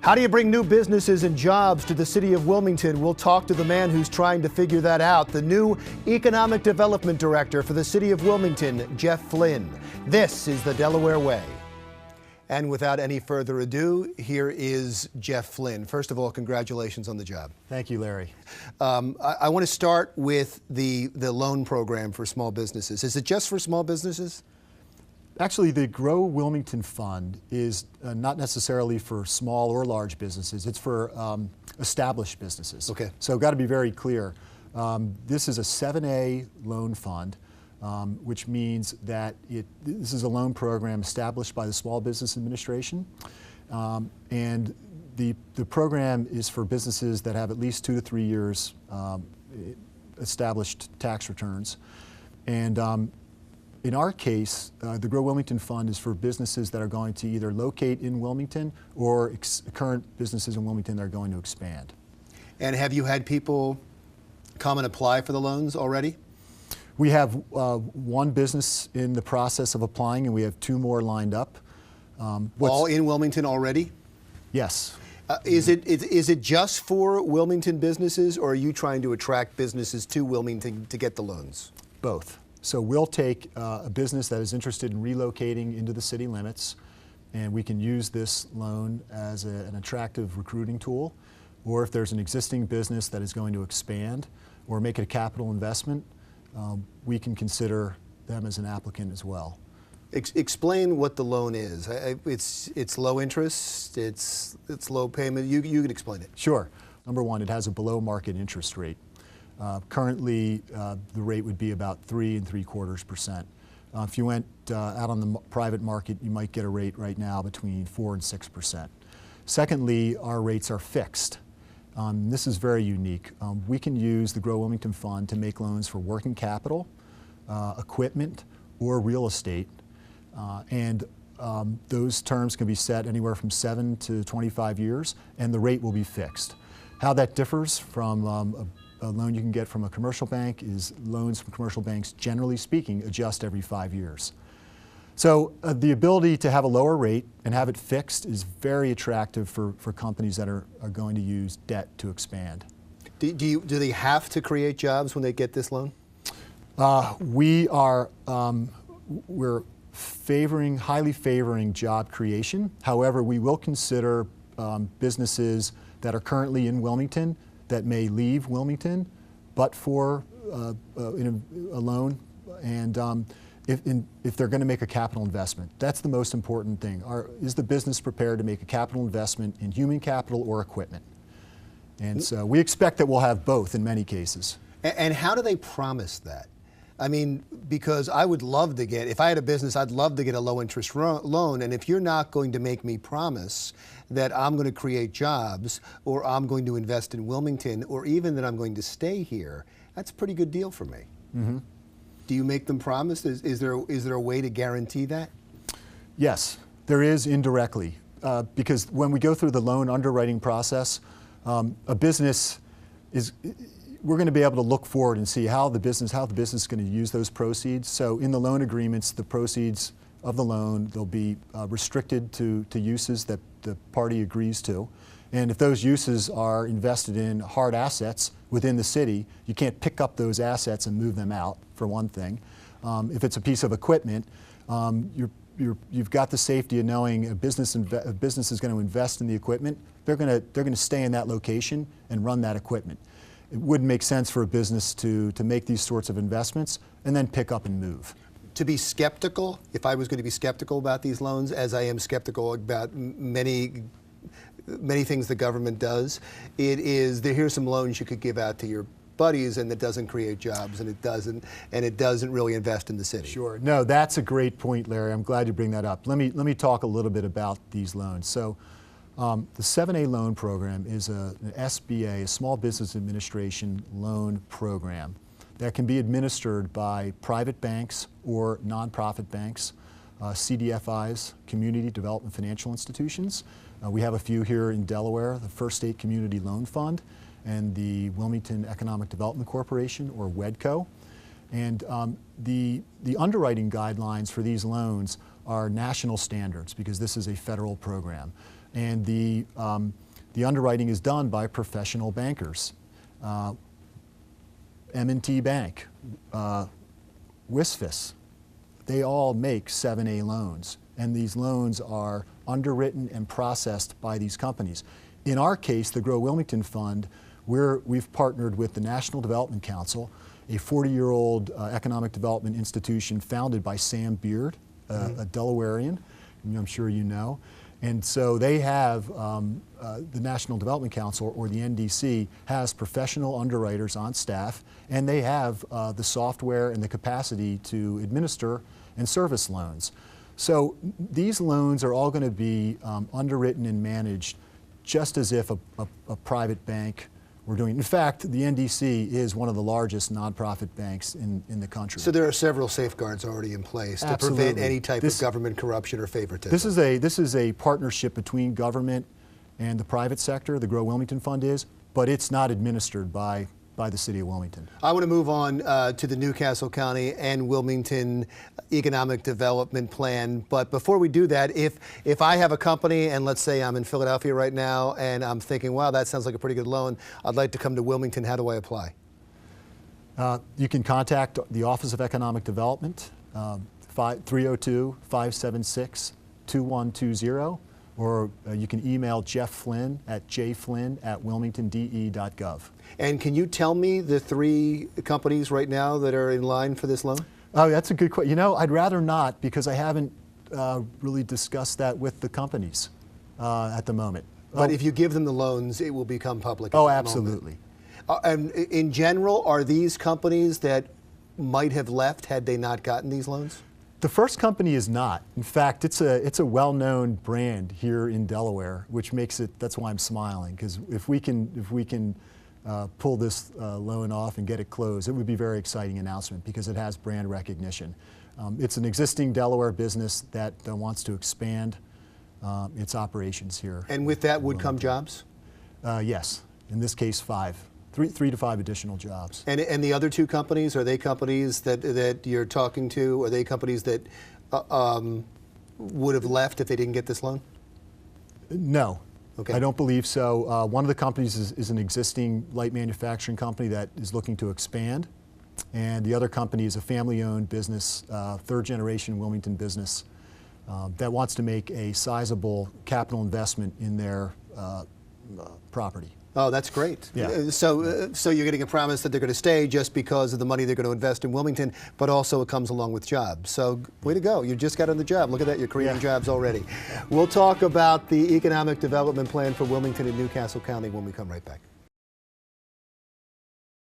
How do you bring new businesses and jobs to the city of Wilmington? We'll talk to the man who's trying to figure that out, the new Economic Development Director for the city of Wilmington, Jeff Flynn. This is the Delaware Way. And without any further ado, here is Jeff Flynn. First of all, congratulations on the job. Thank you, Larry. I want to start with the loan program for small businesses. Is it just for small businesses? Actually, the Grow Wilmington Fund is not necessarily for small or large businesses. It's for established businesses. Okay. So got to be very clear. This is a 7A loan fund, which means that this is a loan program established by the Small Business Administration. And the program is for businesses that have at least 2 to 3 years established tax returns. And in our case, the Grow Wilmington Fund is for businesses that are going to either locate in Wilmington or current businesses in Wilmington that are going to expand. And have you had people come and apply for the loans already? We have one business in the process of applying, and we have 2 more lined up. All in Wilmington already? Yes. Is it just for Wilmington businesses, or are you trying to attract businesses to Wilmington to get the loans? Both. So we'll take a business that is interested in relocating into the city limits, and we can use this loan as an attractive recruiting tool. Or if there's an existing business that is going to expand or make it a capital investment, we can consider them as an applicant as well. Explain what the loan is. It's low interest, it's low payment. You can explain it. Sure. Number one, it has a below market interest rate. Currently, the rate would be about 3 3/4%. If you went out on the private market, you might get a rate right now between 4 and 6%. Secondly, our rates are fixed. This is very unique. We can use the Grow Wilmington Fund to make loans for working capital, equipment, or real estate. Those terms can be set anywhere from 7 to 25 years, and the rate will be fixed. How that differs from a loan you can get from a commercial bank is loans from commercial banks, generally speaking, adjust every 5 years. So the ability to have a lower rate and have it fixed is very attractive for companies that are going to use debt to expand. Do they have to create jobs when they get this loan? We're highly favoring job creation. However, we will consider businesses that are currently in Wilmington that may leave Wilmington, but for a loan, and if they're going to make a capital investment. That's the most important thing. Is the business prepared to make a capital investment in human capital or equipment? And so we expect that we'll have both in many cases. And how do they promise that? I mean, because I would love to get, if I had a business, I'd love to get a low interest loan. And if you're not going to make me promise that I'm going to create jobs, or I'm going to invest in Wilmington, or even that I'm going to stay here, that's a pretty good deal for me. Mm-hmm. Do you make them promise? Is there a way to guarantee that? Yes, there is indirectly. Because when we go through the loan underwriting process, a business is, we're going to be able to look forward and see how the business is going to use those proceeds. So in the loan agreements, the proceeds of the loan, they'll be restricted to uses that the party agrees to. And if those uses are invested in hard assets within the city, you can't pick up those assets and move them out, for one thing. If it's a piece of equipment, you've got the safety of knowing a business is going to invest in the equipment. They're going to stay in that location and run that equipment. It wouldn't make sense for a business to make these sorts of investments and then pick up and move. To be skeptical, if I was going to be skeptical about these loans, as I am skeptical about many things the government does, here's some loans you could give out to your buddies, and it doesn't create jobs, and it doesn't really invest in the city. Sure. No, that's a great point, Larry. I'm glad you bring that up. Let me talk a little bit about these loans. So the 7A loan program is an SBA, a Small Business Administration loan program that can be administered by private banks or nonprofit banks, CDFIs, Community Development Financial Institutions. We have a few here in Delaware, the First State Community Loan Fund and the Wilmington Economic Development Corporation, or WEDCO. And the underwriting guidelines for these loans are national standards, because this is a federal program. and the underwriting is done by professional bankers. M&T Bank, WISFIS, they all make 7A loans, and these loans are underwritten and processed by these companies. In our case, the Grow Wilmington Fund, we've partnered with the National Development Council, a 40-year-old economic development institution founded by Sam Beard, a Delawarean, I'm sure you know. And so they have, the National Development Council, or the NDC, has professional underwriters on staff, and they have the software and the capacity to administer and service loans. So these loans are all going to be underwritten and managed just as if a private bank were doing. In fact, the NDC is one of the largest nonprofit banks in the country. So there are several safeguards already in place to prevent any type of government corruption or favoritism. This is a partnership between government and the private sector, the Grow Wilmington Fund is, but it's not administered by the City of Wilmington. I want to move on to the Newcastle County and Wilmington Economic Development Plan. But before we do that, if I have a company, and let's say I'm in Philadelphia right now, and I'm thinking, wow, that sounds like a pretty good loan, I'd like to come to Wilmington, how do I apply? You can contact the Office of Economic Development, 302-576-2120, or you can email Jeff Flynn at jflynn@wilmingtonde.gov. And can you tell me the 3 companies right now that are in line for this loan? Oh, that's a good question. You know, I'd rather not, because I haven't really discussed that with the companies at the moment. But if you give them the loans, it will become public. Oh, absolutely. And in general, are these companies that might have left had they not gotten these loans? The first company is not. In fact, it's a well-known brand here in Delaware, which makes it. That's why I'm smiling, because if we can pull this loan off and get it closed, it would be a very exciting announcement because it has brand recognition. It's an existing Delaware business that wants to expand its operations here. And with that would come jobs? Yes. In this case, 3 to 5 additional jobs. And the other 2 companies, are they companies that you're talking to? Are they companies that would have left if they didn't get this loan? No. Okay. I don't believe so. One of the companies is an existing light manufacturing company that is looking to expand. And the other company is a family-owned business, 3rd-generation Wilmington business, that wants to make a sizable capital investment in their property. Oh, that's great. Yeah. So you're getting a promise that they're going to stay just because of the money they're going to invest in Wilmington, but also it comes along with jobs. So way to go. You just got on the job. Look at that. You're creating jobs already. We'll talk about the economic development plan for Wilmington and Newcastle County when we come right back.